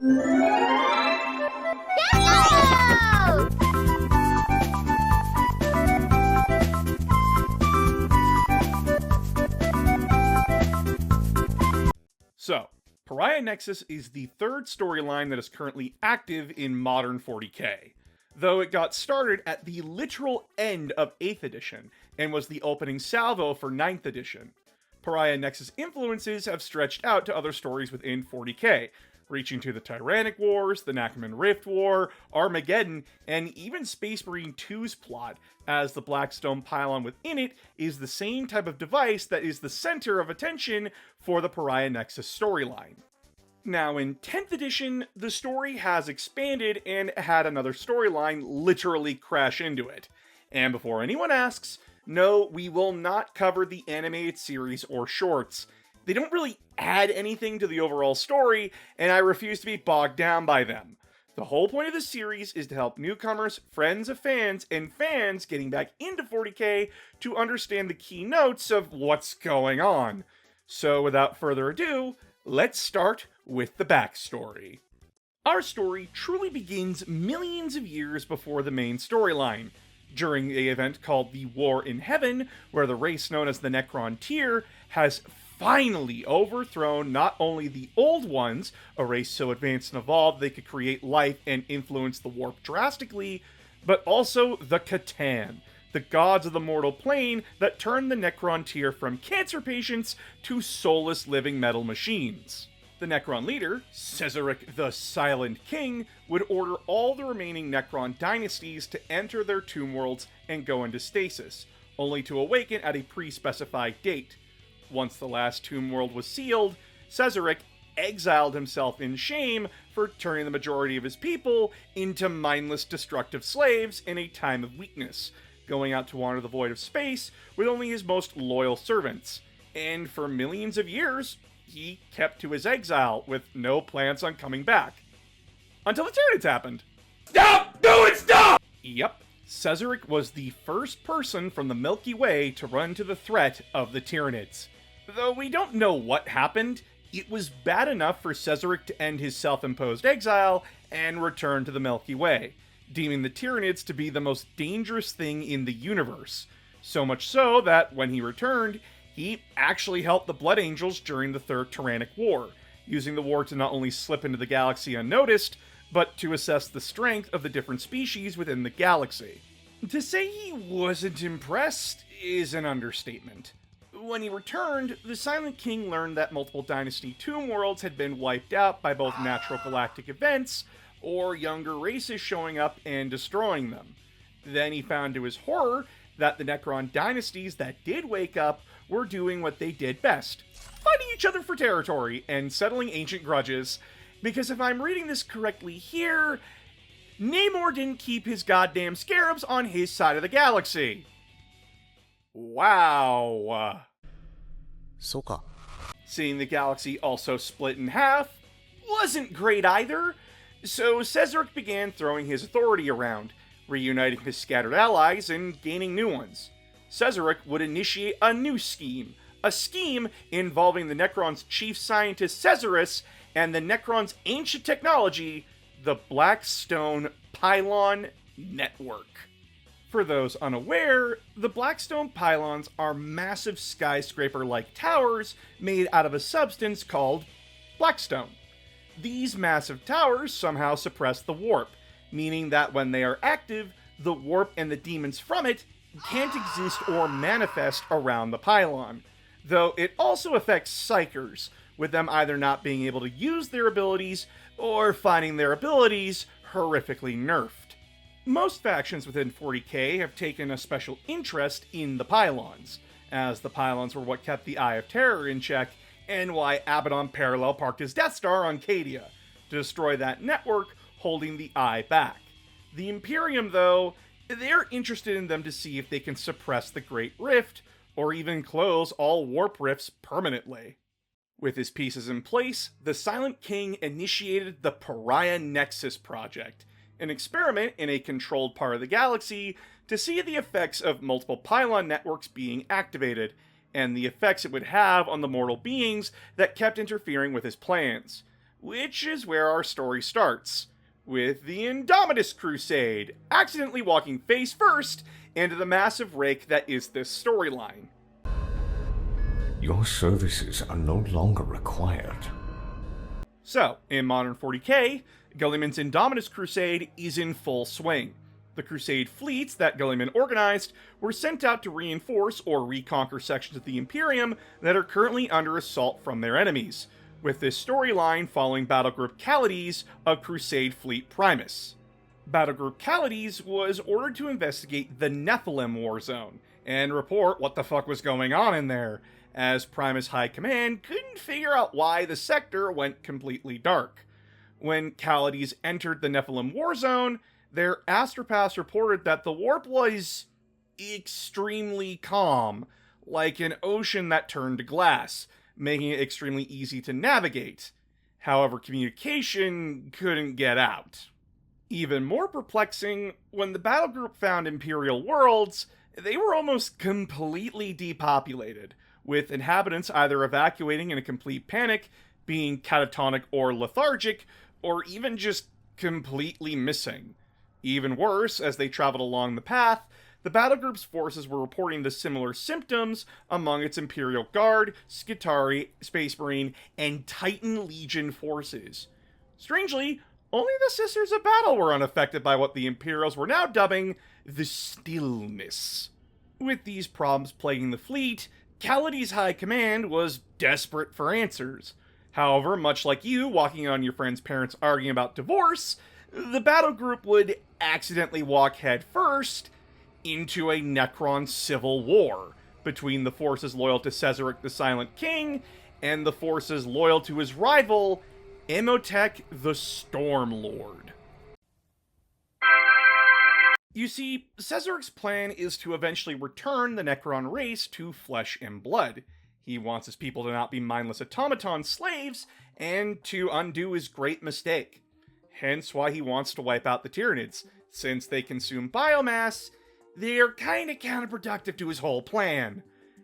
So, Pariah Nexus is the third storyline that is currently active in modern 40k, though it got started at the literal end of 8th edition, and was the opening salvo for 9th edition. Pariah Nexus influences have stretched out to other stories within 40k, reaching to the Tyrannic Wars, the Nackerman Rift War, Armageddon, and even Space Marine 2's plot, as the Blackstone pylon within it is the same type of device that is the center of attention for the Pariah Nexus storyline. Now, in 10th edition, the story has expanded and had another storyline literally crash into it. And before anyone asks, no, we will not cover the animated series or shorts. They don't really add anything to the overall story, and I refuse to be bogged down by them. The whole point of this series is to help newcomers, friends of fans, and fans getting back into 40k to understand the key notes of what's going on. So without further ado, let's start with the backstory. Our story truly begins millions of years before the main storyline, during a event called the War in Heaven, where the race known as the Necron has finally overthrown not only the Old Ones, a race so advanced and evolved they could create life and influence the warp drastically, but also the Catan, the gods of the mortal plane that turned the Necron from cancer patients to soulless living metal machines. The Necron leader, Cesaric the Silent King, would order all the remaining Necron dynasties to enter their tomb worlds and go into stasis, only to awaken at a pre-specified date. Once the last tomb world was sealed, Cesaric exiled himself in shame for turning the majority of his people into mindless destructive slaves in a time of weakness, going out to wander the void of space with only his most loyal servants. And for millions of years, he kept to his exile with no plans on coming back. Until the Tyranids happened. Stop! Do it! Stop! Yep. Cesaric was the first person from the Milky Way to run to the threat of the Tyranids. Though we don't know what happened, it was bad enough for Cesaric to end his self-imposed exile and return to the Milky Way, deeming the Tyranids to be the most dangerous thing in the universe. So much so that, when he returned, he actually helped the Blood Angels during the Third Tyrannic War, using the war to not only slip into the galaxy unnoticed, but to assess the strength of the different species within the galaxy. To say he wasn't impressed is an understatement. When he returned, the Silent King learned that multiple Dynasty tomb worlds had been wiped out by both natural galactic events, or younger races showing up and destroying them. Then he found to his horror that the Necron dynasties that did wake up were doing what they did best, fighting each other for territory and settling ancient grudges, because if I'm reading this correctly here, Namor didn't keep his goddamn scarabs on his side of the galaxy. Wow. そうか。 Seeing the galaxy also split in half wasn't great either, so Cesaric began throwing his authority around, reuniting his scattered allies and gaining new ones. Cesaric would initiate a new scheme, a scheme involving the Necron's chief scientist Cesarus and the Necron's ancient technology, the Blackstone Pylon Network. For those unaware, the Blackstone pylons are massive skyscraper-like towers made out of a substance called Blackstone. These massive towers somehow suppress the warp, meaning that when they are active, the warp and the demons from it can't exist or manifest around the pylon, though it also affects Psychers, with them either not being able to use their abilities or finding their abilities horrifically nerfed. Most factions within 40k have taken a special interest in the pylons, as the pylons were what kept the Eye of Terror in check and why Abaddon parallel parked his Death Star on Cadia, to destroy that network holding the Eye back. The Imperium, though, they're interested in them to see if they can suppress the Great Rift, or even close all warp rifts permanently. With his pieces in place, the Silent King initiated the Pariah Nexus project, an experiment in a controlled part of the galaxy to see the effects of multiple pylon networks being activated, and the effects it would have on the mortal beings that kept interfering with his plans. which is where our story starts, with the Indomitus Crusade accidentally walking face first into the massive rake that is this storyline. Your services are no longer required. So, in modern 40k, Guilliman's Indomitus Crusade is in full swing. The Crusade fleets that Guilliman organized were sent out to reinforce or reconquer sections of the Imperium that are currently under assault from their enemies, with this storyline following Battlegroup Calades of Crusade Fleet Primus. Battlegroup Calades was ordered to investigate the Nephilim war zone and report what the fuck was going on in there, as Primus High Command couldn't figure out why the sector went completely dark. When Calades entered the Nephilim war zone, their astropaths reported that the warp was extremely calm, like an ocean that turned to glass, making it extremely easy to navigate. However, communication couldn't get out. Even more perplexing, when the battle group found Imperial worlds, they were almost completely depopulated, with inhabitants either evacuating in a complete panic, being catatonic or lethargic, or even just completely missing. Even worse, as they traveled along the path, the battle group's forces were reporting the similar symptoms among its Imperial Guard, Skitarii, Space Marine, and Titan Legion forces. Strangely, only the Sisters of Battle were unaffected by what the Imperials were now dubbing the Stillness. With these problems plaguing the fleet, Calades' High Command was desperate for answers. However, much like you walking on your friend's parents arguing about divorce, the battle group would accidentally walk headfirst into a Necron civil war between the forces loyal to Cesaric the Silent King and the forces loyal to his rival, Imhotep the Stormlord. You see, Cesaric's plan is to eventually return the Necron race to flesh and blood. He wants his people to not be mindless automaton slaves and to undo his great mistake. Hence why he wants to wipe out the Tyranids. Since they consume biomass, they're kinda counterproductive to his whole plan.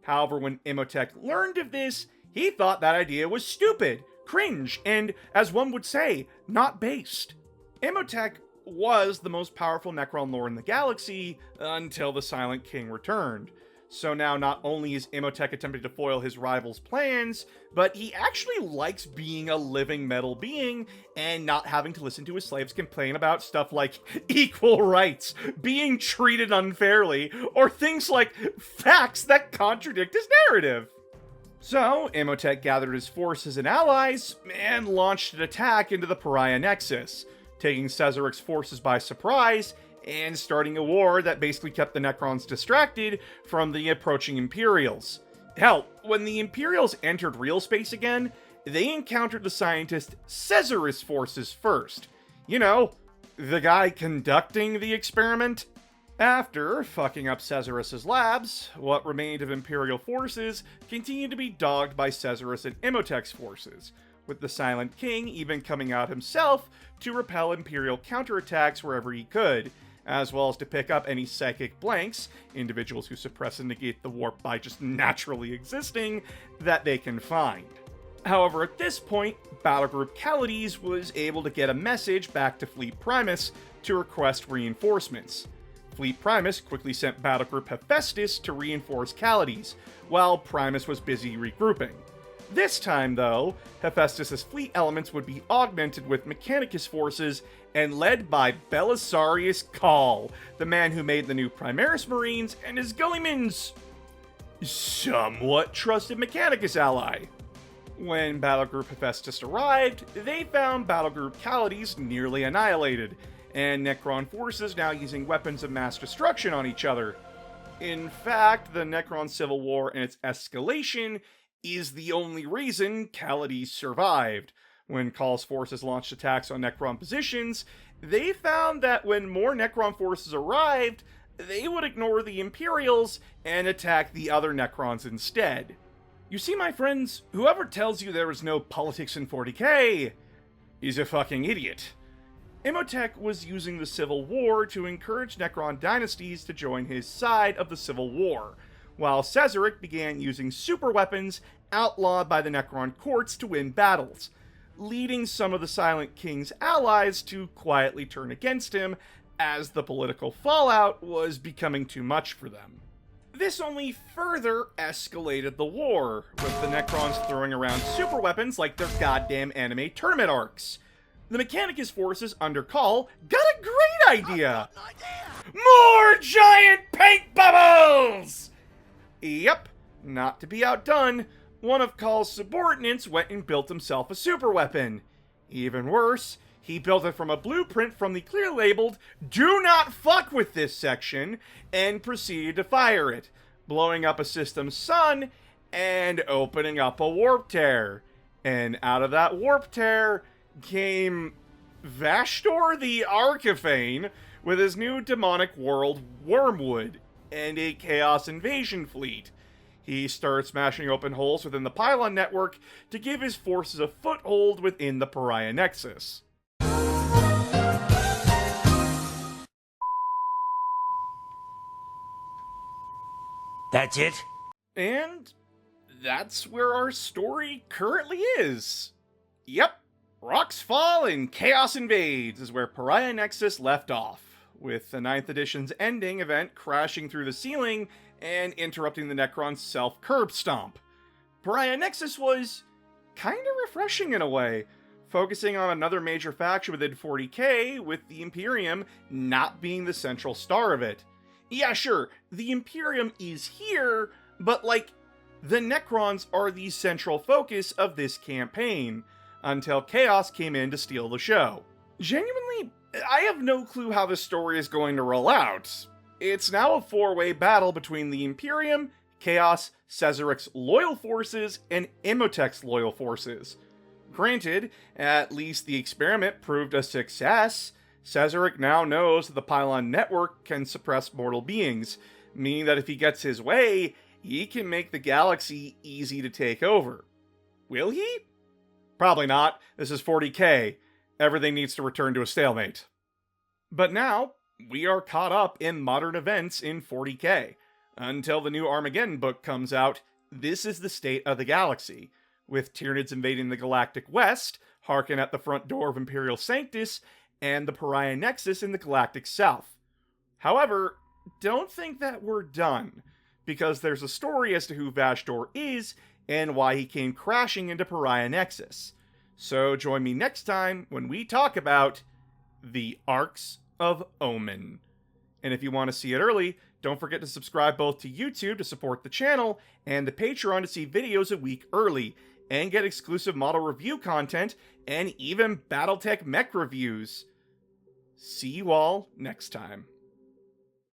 However, when Imhotep learned of this, he thought that idea was stupid, cringe, and, as one would say, not based. Imhotep was the most powerful Necron lord in the galaxy until the Silent King returned. So now not only is Imhotep attempting to foil his rival's plans, but he actually likes being a living metal being and not having to listen to his slaves complain about stuff like equal rights, being treated unfairly, or things like facts that contradict his narrative. So, Imhotep gathered his forces and allies and launched an attack into the Pariah Nexus, taking Cesaric's forces by surprise and starting a war that basically kept the Necrons distracted from the approaching Imperials. Hell, when the Imperials entered real space again, they encountered the scientist Cesarus' forces first. You know, the guy conducting the experiment. After fucking up Cesarus' labs, what remained of Imperial forces continued to be dogged by Cesarus and Imhotep's forces, with the Silent King even coming out himself to repel Imperial counterattacks wherever he could, as well as to pick up any psychic blanks, individuals who suppress and negate the warp by just naturally existing, that they can find. However, at this point, Battlegroup Calades was able to get a message back to Fleet Primus to request reinforcements. Fleet Primus quickly sent Battlegroup Hephaestus to reinforce Calades, while Primus was busy regrouping. This time, though, Hephaestus' fleet elements would be augmented with Mechanicus forces and led by Belisarius Cawl, the man who made the new Primaris Marines and is Guilliman's somewhat trusted Mechanicus ally. When Battlegroup Hephaestus arrived, they found Battlegroup Calades nearly annihilated, and Necron forces now using weapons of mass destruction on each other. In fact, the Necron Civil War and its escalation is the only reason Calades survived. When Call's forces launched attacks on Necron positions, they found that when more Necron forces arrived, they would ignore the Imperials and attack the other Necrons instead. You see, my friends, whoever tells you there is no politics in 40k is a fucking idiot. Imhotep was using the Civil War to encourage Necron dynasties to join his side of the Civil War, while Cesaric began using super weapons outlawed by the Necron courts to win battles. leading some of the Silent King's allies to quietly turn against him as the political fallout was becoming too much for them. This only further escalated the war, with the Necrons throwing around super weapons like their goddamn anime tournament arcs. The Mechanicus forces under Call got a great idea! More giant paint bubbles! Yep, not to be outdone, one of Call's subordinates went and built himself a super weapon. Even worse, he built it from a blueprint from the clear labeled "Do not fuck with this" section, and proceeded to fire it, blowing up a system's sun and opening up a warp tear. And out of that warp tear came Vashdor the Archifane with his new demonic world Wormwood and a Chaos Invasion fleet. He started smashing open holes within the pylon network to give his forces a foothold within the Pariah Nexus. That's it? And that's where our story currently is. Yep, rocks fall and chaos invades is where Pariah Nexus left off, with the 9th edition's ending event crashing through the ceiling and interrupting the Necron's self-curb stomp. Pariah Nexus was kinda refreshing in a way, focusing on another major faction within 40k, with the Imperium not being the central star of it. Yeah, sure, the Imperium is here, but the Necrons are the central focus of this campaign, until Chaos came in to steal the show. Genuinely, I have no clue how this story is going to roll out. It's now a 4-way battle between the Imperium, Chaos, Cesaric's loyal forces, and Imhotep's loyal forces. Granted, at least the experiment proved a success. Cesaric now knows that the Pylon network can suppress mortal beings, meaning that if he gets his way, he can make the galaxy easy to take over. Will he? Probably not. This is 40k. Everything needs to return to a stalemate. But now, we are caught up in modern events in 40k. Until the new Armageddon book comes out, this is the state of the galaxy, with Tyranids invading the galactic west, Harkon at the front door of Imperial Sanctus, and the Pariah Nexus in the galactic south. However, don't think that we're done, because there's a story as to who Vashdor is and why he came crashing into Pariah Nexus. So join me next time when we talk about the Arcs of Omen. And if you want to see it early, don't forget to subscribe both to YouTube to support the channel and to Patreon to see videos a week early and get exclusive model review content and even Battletech mech reviews. See you all next time.